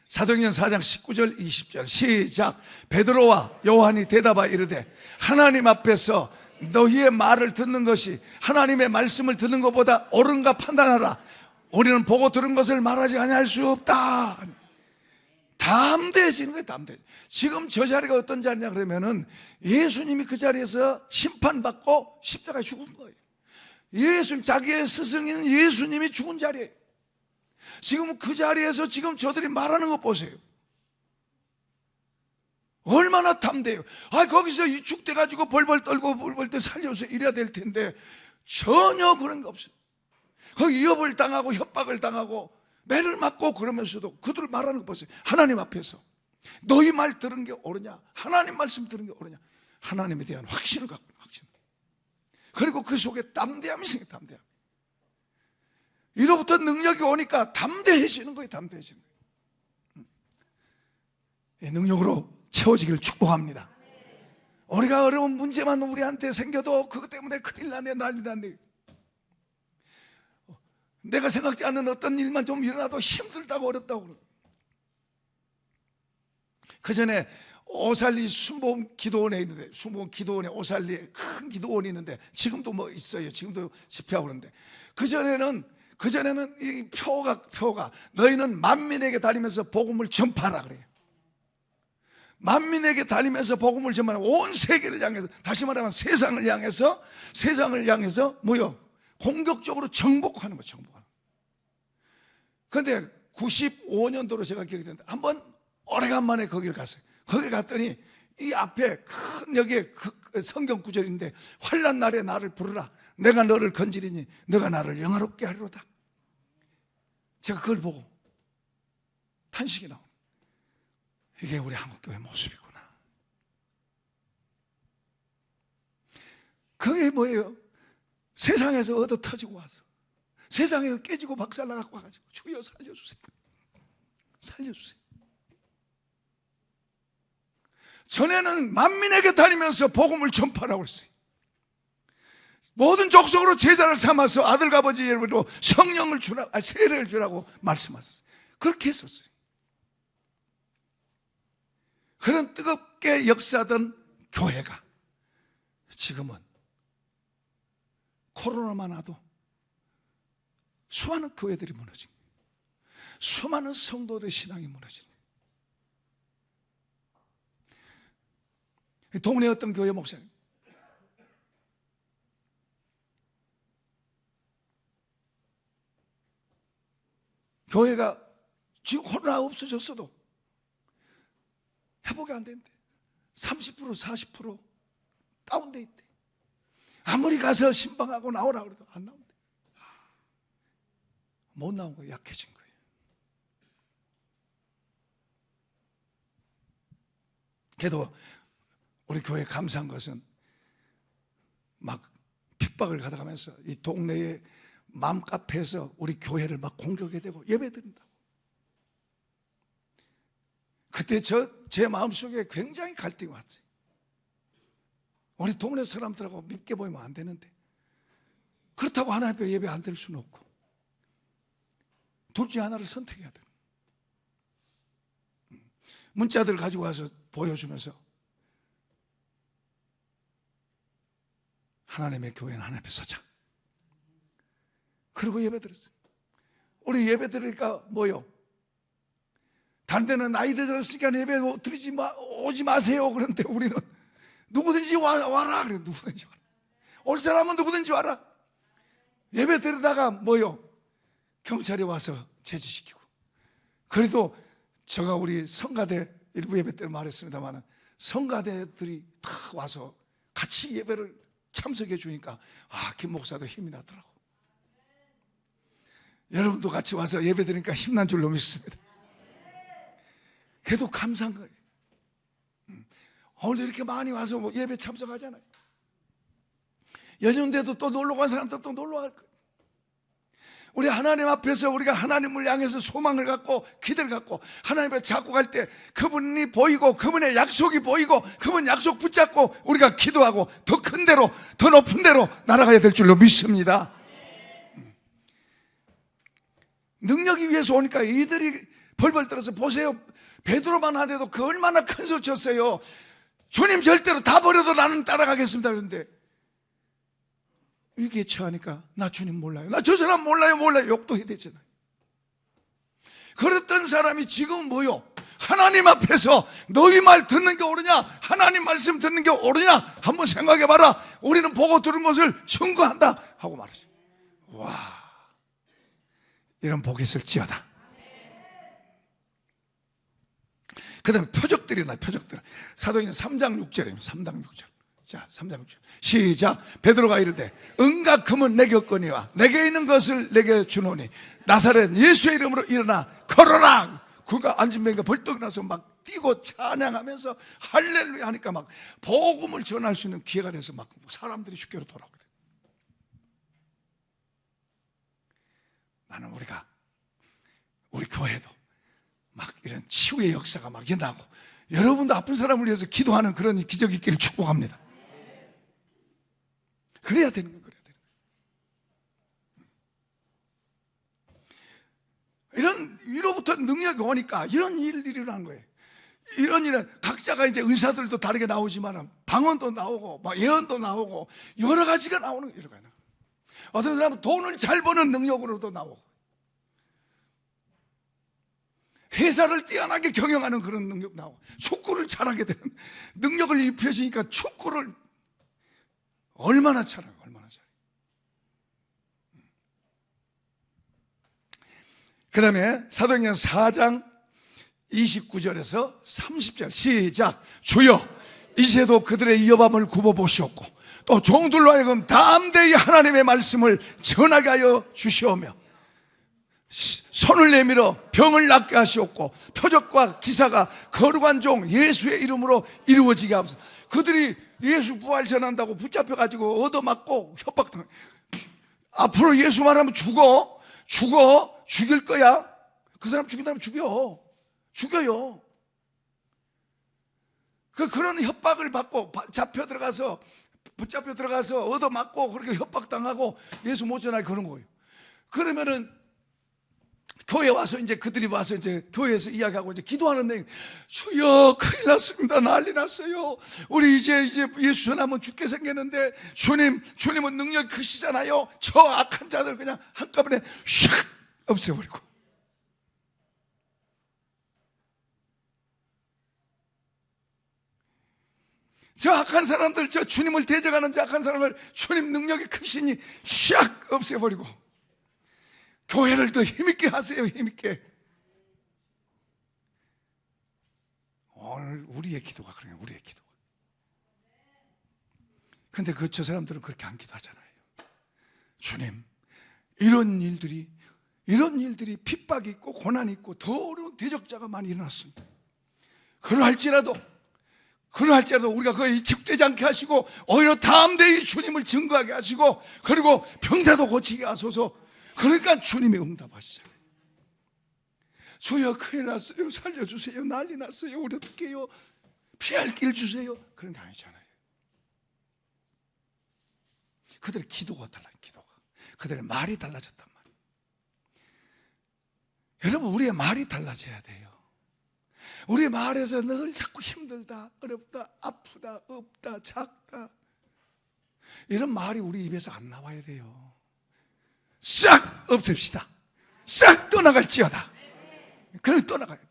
사도행전 4장 19절 20절 시작. 베드로와 요한이 대답하여 이르되 하나님 앞에서 너희의 말을 듣는 것이 하나님의 말씀을 듣는 것보다 옳은가 판단하라. 우리는 보고 들은 것을 말하지 아니할 수 없다. 담대해지는 거예요. 담대. 지금 저 자리가 어떤 자리냐 그러면은 예수님이 그 자리에서 심판받고 십자가에 죽은 거예요. 예수님, 자기의 스승인 예수님이 죽은 자리예요. 지금 그 자리에서 지금 저들이 말하는 거 보세요. 얼마나 담대해요. 거기서 죽대가지고 벌벌 떨고 벌벌 때 살려서 이래야 될 텐데 전혀 그런 거 없어요. 거기 위협을 당하고 협박을 당하고 매를 맞고 그러면서도 그들 말하는 거 보세요. 하나님 앞에서 너희 말 들은 게 옳으냐, 하나님 말씀 들은 게 옳으냐, 하나님에 대한 확신을 갖고, 확신. 그리고 그 속에 담대함이 생겨요. 담대함. 이로부터 능력이 오니까 담대해지는 거예요. 담대해지는 거예요. 이 능력으로 채워지기를 축복합니다. 우리가 어려운 문제만 우리한테 생겨도 그것 때문에 큰일 나네, 난리 나네. 내가 생각지 않는 어떤 일만 좀 일어나도 힘들다고 어렵다고. 그 전에 오살리 순복음 기도원에 있는데, 순복음 기도원에 오살리에 큰 기도원이 있는데 지금도 뭐 있어요. 지금도 집회하고 그러는데 그전에는 이 표가 너희는 만민에게 다니면서 복음을 전파하라 그래요. 만민에게 다니면서 복음을 전파하라. 온 세계를 향해서, 다시 말하면 세상을 향해서 뭐요? 공격적으로 정복하는 거예요. 정복하는. 그런데 95년도로 제가 기억이 되는데 한번 오래간만에 거기를 갔어요. 거기 갔더니 이 앞에 큰 여기에 성경 구절인데 환난 날에 나를 부르라. 내가 너를 건지리니 너가 나를 영화롭게 하리로다. 제가 그걸 보고 탄식이 나오는, 이게 우리 한국교회 모습이구나. 그게 뭐예요? 세상에서 얻어 터지고 와서 세상에서 깨지고 박살나갖고 와가지고 주여 살려주세요. 살려주세요. 전에는 만민에게 다니면서 복음을 전파하라고 했어요. 모든 족속으로 제자를 삼아서 아들과 아버지 이름으로 성령을 주라, 세례를 주라고 말씀하셨어요. 그렇게 했었어요. 그런 뜨겁게 역사하던 교회가 지금은 코로나만 와도 수많은 교회들이 무너진 거예요. 수많은 성도들의 신앙이 무너진 거예요. 동네 어떤 교회 목사님, 교회가 지금 코로나가 없어졌어도 회복이 안 된대. 30% 40% 다운돼 있대. 아무리 가서 신방하고 나오라 그래도 안 나온대. 못 나온 거예요. 약해진 거예요. 그래도 우리 교회 감사한 것은 막 핍박을 가다가면서 이 동네에 맘카페에서 우리 교회를 막 공격해야 되고 예배 드린다고. 그때 제 마음속에 굉장히 갈등이 왔어요. 우리 동네 사람들하고 밉게 보이면 안 되는데 그렇다고 하나님 앞에 예배 안 드릴 수는 없고 둘 중에 하나를 선택해야 돼요. 문자들 가지고 와서 보여주면서 하나님의 교회는 하나님 앞에 서자. 그리고 예배 드렸어요. 우리 예배 드리니까 뭐요? 다른 데는 나이 들었으니까 예배 오지 마세요. 그런데 우리는 누구든지 와라. 그래, 누구든지 와라. 올 사람은 누구든지 와라. 예배 드리다가 뭐요? 경찰이 와서 제지시키고. 그래도 제가 우리 성가대 일부 예배 때 말했습니다만 성가대들이 다 와서 같이 예배를 참석해 주니까 김 목사도 힘이 나더라고. 여러분도 같이 와서 예배 드리니까 힘난 줄로 믿습니다. 그래도 감사한 거예요. 오늘 이렇게 많이 와서 예배 참석하잖아요. 연휴인데도 또 놀러 간 사람들 또 놀러 갈 거예요. 우리 하나님 앞에서 우리가 하나님을 향해서 소망을 갖고 기대를 갖고 하나님 앞에 잡고 갈 때 그분이 보이고 그분의 약속이 보이고 그분 약속 붙잡고 우리가 기도하고 더 큰 데로 더 높은 데로 날아가야 될 줄로 믿습니다. 능력이 위해서 오니까 이들이 벌벌 떨어서 보세요. 베드로만 하더라도 그 얼마나 큰 소리 쳤어요. 주님 절대로 다 버려도 나는 따라가겠습니다. 그런데 위기에 처하니까 나 주님 몰라요. 나 저 사람 몰라요. 욕도 해야 되잖아요. 그랬던 사람이 지금 뭐요? 하나님 앞에서 너희 말 듣는 게 옳으냐? 하나님 말씀 듣는 게 옳으냐? 한번 생각해봐라. 우리는 보고 들은 것을 증거한다 하고 말하죠. 와, 이런 복이 있을지어다. 그 다음에 표적들이 나요. 표적들. 사도행전 3장 6절입니다. 3장 6절. 자, 3장 6절 시작. 베드로가 이르되 은과 금은 내게 없거니와 내게 있는 것을 내게 주노니 나사렛 예수의 이름으로 일어나 걸어라. 그가 앉은 뱅이가 벌떡 일어나서 막 뛰고 찬양하면서 할렐루야 하니까 막 복음을 전할 수 있는 기회가 돼서 막 사람들이 주께로 돌아오거든. 나는 우리 교회도 막 이런 치유의 역사가 막 일어나고 여러분도 아픈 사람을 위해서 기도하는 그런 기적이 있기를 축복합니다. 그래야 되는 거예요. 이런 위로부터 능력이 오니까 이런 일이 일어난 거예요. 이런 일은 각자가 이제 의사들도 다르게 나오지만 방언도 나오고 막 예언도 나오고 여러 가지가 나오는 거예요. 어떤 사람은 돈을 잘 버는 능력으로도 나오고 회사를 뛰어나게 경영하는 그런 능력 나오고 축구를 잘하게 되는 능력을 입혀지니까 축구를 얼마나 잘해요. 그 다음에 사도행전 4장 29절에서 30절 시작. 주여 이제도 그들의 위협함을 굽어보시옵고 또 종들로 하여금 담대히 하나님의 말씀을 전하게 하여 주시오며 손을 내밀어 병을 낫게 하시옵고 표적과 기사가 거룩한 종 예수의 이름으로 이루어지게 하옵소서. 그들이 예수 부활 전한다고 붙잡혀가지고 얻어맞고 협박당해. 앞으로 예수 말하면 죽일 거야. 그 사람 죽인다면 죽여요. 그런 협박을 받고 붙잡혀 들어가서 얻어맞고 그렇게 협박당하고 예수 못 전하게 그런 거예요. 그러면은 교회 와서 이제 그들이 와서 이제 교회에서 이야기하고 이제 기도하는 내용. 주여 큰일 났습니다. 난리 났어요. 우리 이제 예수 전하면 죽게 생겼는데 주님은 능력이 크시잖아요. 저 악한 자들 그냥 한꺼번에 샥 없애버리고. 저 악한 사람들, 저 주님을 대적하는 저 악한 사람을 주님 능력이 크시니 샥 없애버리고 교회를 더 힘있게 하세요. 힘있게. 오늘 우리의 기도가 그래요. 우리의 기도가. 근데 저 사람들은 그렇게 안 기도하잖아요. 주님, 이런 일들이 핍박이 있고 고난이 있고 더 어려운 대적자가 많이 일어났습니다. 그러할지라도 우리가 그에 이축되지 않게 하시고 오히려 담대히 주님을 증거하게 하시고 그리고 병자도 고치게 하소서. 그러니까 주님이 응답하시잖아요. 주여 큰일 났어요. 살려주세요. 난리 났어요. 우리 어떡해요. 피할 길 주세요. 그런 게 아니잖아요. 그들의 기도가 달라요. 기도가. 그들의 말이 달라졌단 말이에요. 여러분, 우리의 말이 달라져야 돼요. 우리의 말에서 늘 자꾸 힘들다, 어렵다, 아프다, 없다, 작다 이런 말이 우리 입에서 안 나와야 돼요. 싹 없앱시다. 싹 떠나갈지어다. 그렇게 떠나가야 돼.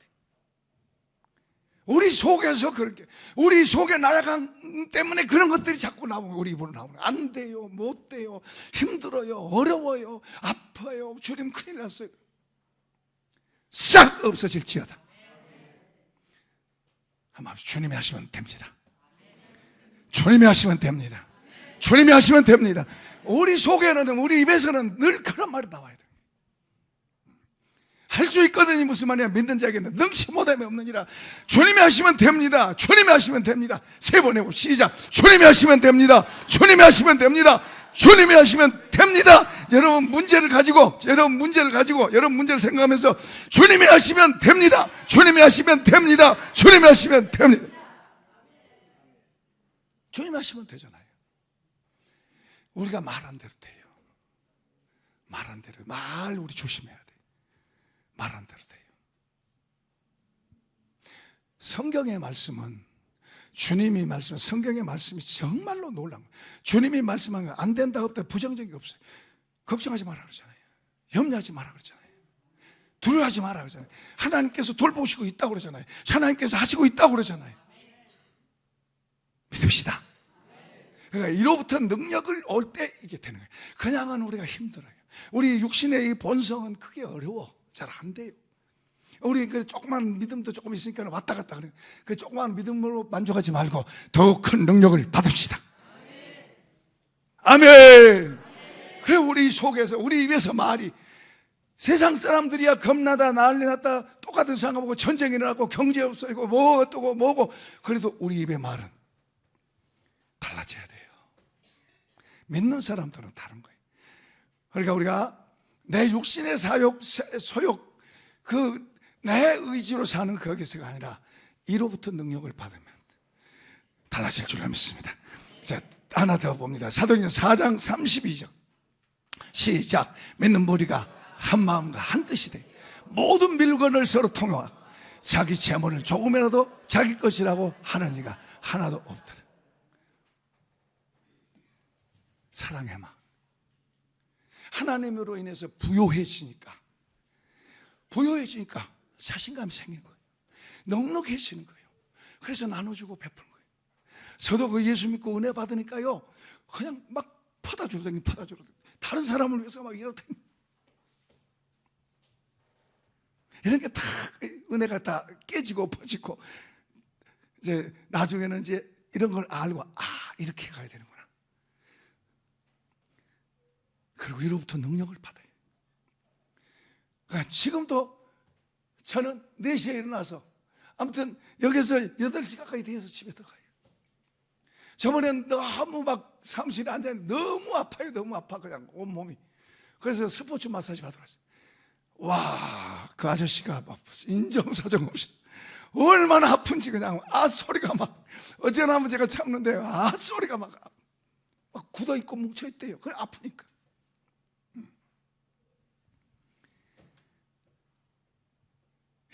우리 속에서 그렇게 우리 속에 나약함 때문에 그런 것들이 자꾸 나오고 우리 입으로 나오는 안 돼요, 못 돼요, 힘들어요, 어려워요, 아파요, 주님 큰일 났어요. 싹 없어질지어다. 주님이 하시면 됩니다. 주님이 하시면 됩니다. 주님이 하시면 됩니다. 우리 속에는, 우리 입에서는 늘 그런 말이 나와야 돼요. 할 수 있거든요. 무슨 말이야? 믿는 자에게는 능치 못함이 없느니라. 주님이 하시면 됩니다. 주님이 하시면 됩니다. 3번 해보 시작. 주님이 하시면 됩니다. 주님이 하시면 됩니다. 주님이 하시면 됩니다. 여러분 문제를 가지고 여러분 문제를 생각하면서 주님이 하시면 됩니다. 주님이 하시면 됩니다. 주님이 하시면 됩니다. 주님이 하시면 되잖아요. 우리가 말한 대로 돼요. 말한 대로. 말 우리 조심해야 돼요. 말한 대로 돼요. 성경의 말씀은, 주님이 말씀은, 성경의 말씀이 정말로 놀라운 거예요. 주님이 말씀하면 안 된다, 없다, 부정적인 게 없어요. 걱정하지 마라 그러잖아요. 염려하지 마라 그러잖아요. 두려워하지 마라 그러잖아요. 하나님께서 돌보시고 있다고 그러잖아요. 하나님께서 하시고 있다고 그러잖아요. 믿읍시다. 그러니까 이로부터 능력을 올 때 이게 되는 거예요. 그냥은 우리가 힘들어요. 우리 육신의 이 본성은 크게 어려워. 잘 안 돼요. 우리 그 조그만 믿음도 조금 있으니까 왔다 갔다 그래요. 그 조그만 믿음으로 만족하지 말고 더 큰 능력을 받읍시다. 아멘. 그래, 우리 속에서, 우리 입에서 말이, 세상 사람들이야 겁나다, 난리 났다, 똑같은 상황하고 전쟁이 일어나고 경제 없어지고 뭐 어떠고 뭐고, 그래도 우리 입의 말은 달라져야 돼요. 믿는 사람들은 다른 거예요. 그러니까 우리가 내 육신의 소욕, 내 의지로 사는 거기서가 아니라 이로부터 능력을 받으면 달라질 줄 믿습니다. 자, 하나 더 봅니다. 사도행전 4장 32절 시작. 믿는 무리가 한 마음과 한 뜻이 돼 모든 물건을 서로 통용하고 자기 재물을 조금이라도 자기 것이라고 하는 이가 하나도 없더라. 사랑의 마음. 하나님으로 인해서 부요해지니까 자신감이 생긴 거예요. 넉넉해지는 거예요. 그래서 나눠주고 베푸는 거예요. 저도 그 예수 믿고 은혜 받으니까요, 그냥 막 퍼다 주러다니. 다른 사람을 위해서 막 이러다니. 이런 게 다 은혜가 다 깨지고 퍼지고, 이제 나중에는 이제 이런 걸 알고, 이렇게 가야 되는구나. 그리고 이로부터 능력을 받아요. 그러니까 지금도 저는 4시에 일어나서 아무튼 여기서 8시 가까이 돼서 집에 들어가요. 저번엔 너무 막 사무실에 앉아있는데 너무 아파요. 너무 아파, 그냥 온몸이. 그래서 스포츠 마사지 받으러 갔어요. 와, 그 아저씨가 막 인정사정 없이 얼마나 아픈지 그냥 소리가 막, 어제는 제가 참는데 소리가 막 굳어있고 뭉쳐있대요. 그래, 아프니까.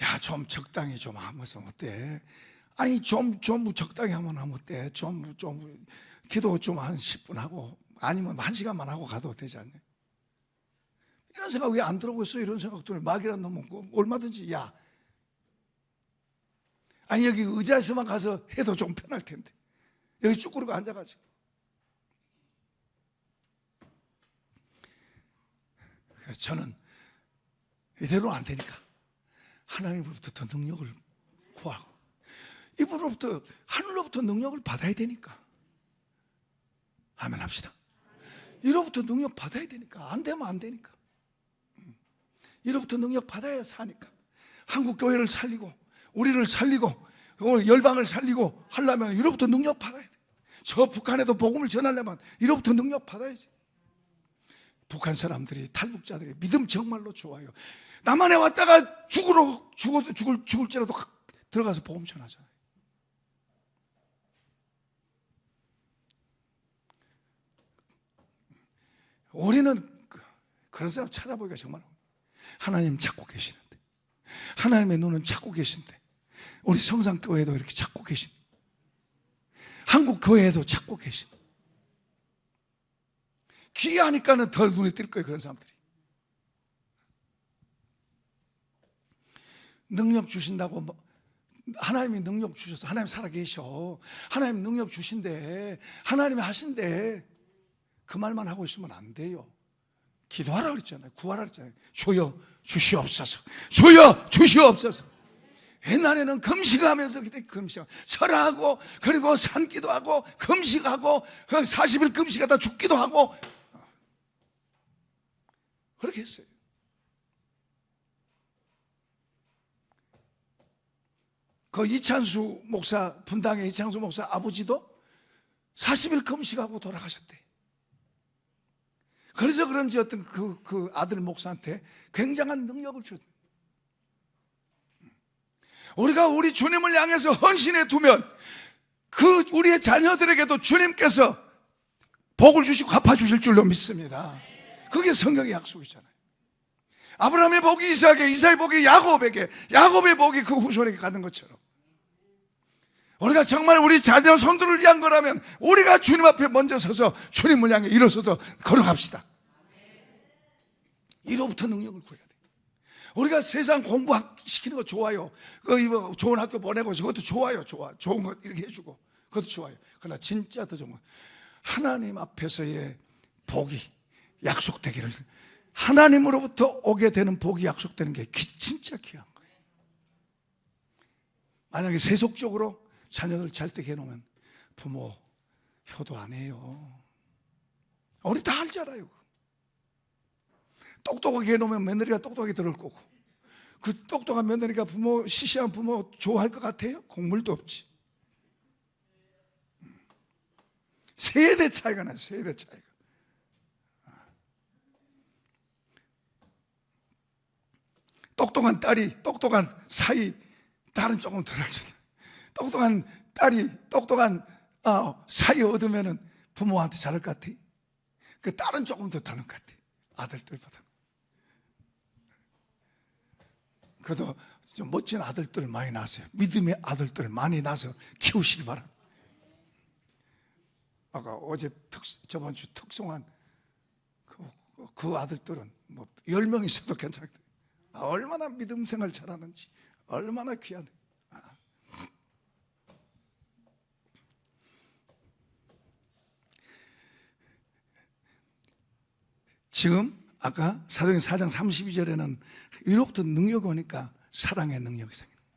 야, 좀 적당히 좀 하면서 어때? 아니, 좀 적당히 하면 어때? 좀 기도 좀 한 10분 하고, 아니면 1시간만 하고 가도 되지 않냐? 이런 생각 왜 안 들어오고 있어? 이런 생각도 막이란 놈은 얼마든지, 야. 아니, 여기 의자에서만 가서 해도 좀 편할 텐데. 여기 쭈그리고 앉아가지고. 저는 이대로는 안 되니까 하나님으로부터 더 능력을 구하고, 이분으로부터, 하늘로부터 능력을 받아야 되니까. 아멘 합시다. 이로부터 능력 받아야 되니까. 안 되면 안 되니까. 이로부터 능력 받아야 사니까. 한국 교회를 살리고, 우리를 살리고, 열방을 살리고 하려면 이로부터 능력 받아야 돼. 저 북한에도 복음을 전하려면 이로부터 능력 받아야지. 북한 사람들이, 탈북자들이 믿음 정말로 좋아요. 남한에 왔다가 죽을지라도 들어가서 복음 전하잖아요. 우리는 그런 사람 찾아보기가 정말, 하나님 찾고 계시는데, 하나님의 눈은 찾고 계신데, 우리 성산교회도 이렇게 찾고 계신, 한국 교회에도 찾고 계신, 귀하니까는 더 눈에 띌 거예요. 그런 사람들이 능력 주신다고, 하나님이 능력 주셔서, 하나님 살아계셔, 하나님 능력 주신대, 하나님이 하신대, 그 말만 하고 있으면 안 돼요. 기도하라 그랬잖아요. 구하라 그랬잖아요. 주여 주시옵소서, 주여 주시옵소서. 옛날에는 금식하면서 그때 금식, 설하고 그리고 산기도 하고 금식하고 40일 금식하다 죽기도 하고 그렇게 했어요. 그 이찬수 목사, 분당의 이찬수 목사 아버지도 40일 금식하고 돌아가셨대. 그래서 그런지 어떤 그 아들 목사한테 굉장한 능력을 줬대. 우리가 우리 주님을 향해서 헌신해 두면 그 우리의 자녀들에게도 주님께서 복을 주시고 갚아주실 줄로 믿습니다. 그게 성경의 약속이잖아요. 아브라함의 복이 이삭에게, 이삭의 복이 야곱에게, 야곱의 복이 그 후손에게 가는 것처럼 우리가 정말 우리 자녀 손들을 위한 거라면 우리가 주님 앞에 먼저 서서 주님을 향해 일어서서 걸어갑시다. 이로부터 능력을 구해야 돼요. 우리가 세상 공부시키는 거 좋아요. 좋은 학교 보내고 그것도 좋아요. 좋은 거 이렇게 해주고 그것도 좋아요. 그러나 진짜 더 좋은 건 하나님 앞에서의 복이 약속되기를, 하나님으로부터 오게 되는 복이 약속되는 게 진짜 귀한 거예요. 만약에 세속적으로 자녀들 잘 때 해놓으면 부모 효도 안 해요. 우리 다 알잖아요. 똑똑하게 해놓으면 며느리가 똑똑하게 들을 거고, 그 똑똑한 며느리가 부모, 시시한 부모 좋아할 것 같아요? 국물도 없지. 세대 차이가 나요. 세대 차이가. 똑똑한 딸이 똑똑한 사이, 딸은 조금 덜 알죠. 똑똑한 딸이 똑똑한 사이 얻으면 부모한테 잘할 것 같아. 그 딸은 조금 더 다른 것 같아. 아들들보다. 그래도 좀 멋진 아들들 많이 낳으세요. 믿음의 아들들 많이 낳아서 키우시기 바랍니다. 아까 어제 저번 주 특송한 그 아들들은 뭐 10명 있어도 괜찮대. 얼마나 믿음 생활 잘하는지, 얼마나 귀하네. 지금 아까 사도행전 4장 32절에는 이로부터 능력이 오니까 사랑의 능력이 생기는 거예요.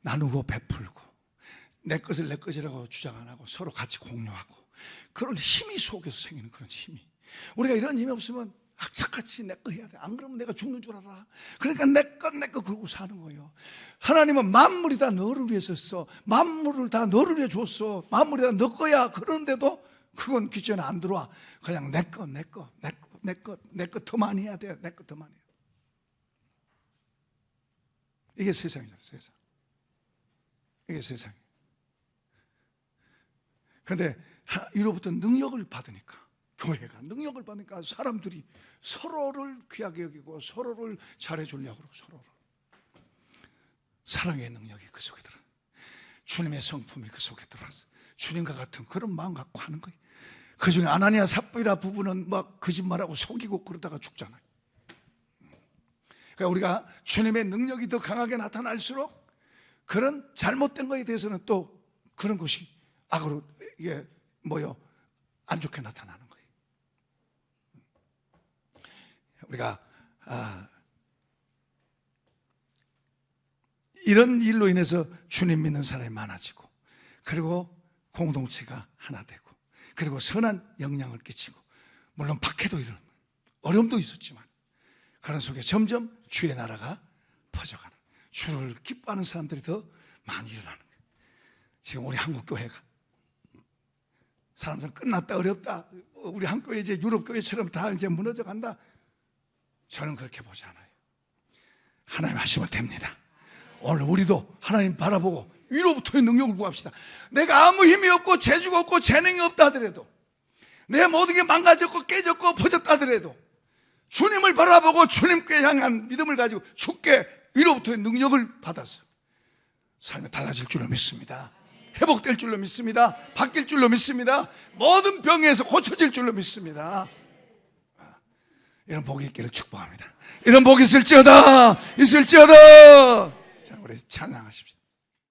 나누고 베풀고 내 것을 내 것이라고 주장 안 하고 서로 같이 공유하고 그런 힘이 속에서 생기는 그런 힘이. 우리가 이런 힘이 없으면 악착같이 내 거 해야 돼. 안 그러면 내가 죽는 줄 알아. 그러니까 내 거 그러고 사는 거예요. 하나님은 만물이 다 너를 위해서 써. 만물을 다 너를 위해 줬어. 만물이 다 너 거야. 그런데도 그건 기존에 안 들어와. 그냥 내 거 더 많이 해야 돼. 내 거 더 많이 해야 돼. 이게 세상이잖아, 세상. 이게 세상이에요. 그런데 이로부터 능력을 받으니까, 교회가 능력을 받으니까 사람들이 서로를 귀하게 여기고 서로를 잘해주려고 그러고 서로를. 사랑의 능력이 그 속에 들어요. 주님의 성품이 그 속에 들어왔어. 주님과 같은 그런 마음 갖고 하는 거예요. 그 중에 아나니아 삽비라 부부는 막 거짓말하고 속이고 그러다가 죽잖아요. 그러니까 우리가 주님의 능력이 더 강하게 나타날수록 그런 잘못된 거에 대해서는 또 그런 것이 악으로 이게 안 좋게 나타나는 거예요. 우리가 이런 일로 인해서 주님 믿는 사람이 많아지고 그리고 공동체가 하나 되고 그리고 선한 영향을 끼치고 물론 밖에도 이런 어려움도 있었지만 그런 속에 점점 주의 나라가 퍼져가는, 주를 기뻐하는 사람들이 더 많이 일어나는 거예요. 지금 우리 한국교회가 사람들은 끝났다, 어렵다, 우리 한국교회 이제 유럽교회처럼 다 이제 무너져 간다. 저는 그렇게 보지 않아요. 하나님 하시면 됩니다. 오늘 우리도 하나님 바라보고 위로부터의 능력을 구합시다. 내가 아무 힘이 없고 재주가 없고 재능이 없다 하더라도, 내 모든 게 망가졌고 깨졌고 퍼졌다 하더라도 주님을 바라보고 주님께 향한 믿음을 가지고 주께 위로부터의 능력을 받아서 삶이 달라질 줄로 믿습니다. 회복될 줄로 믿습니다. 바뀔 줄로 믿습니다. 모든 병에서 고쳐질 줄로 믿습니다. 이런 복이 있기를 축복합니다. 이런 복이 있을지어다. 자, 우리 찬양하십시다.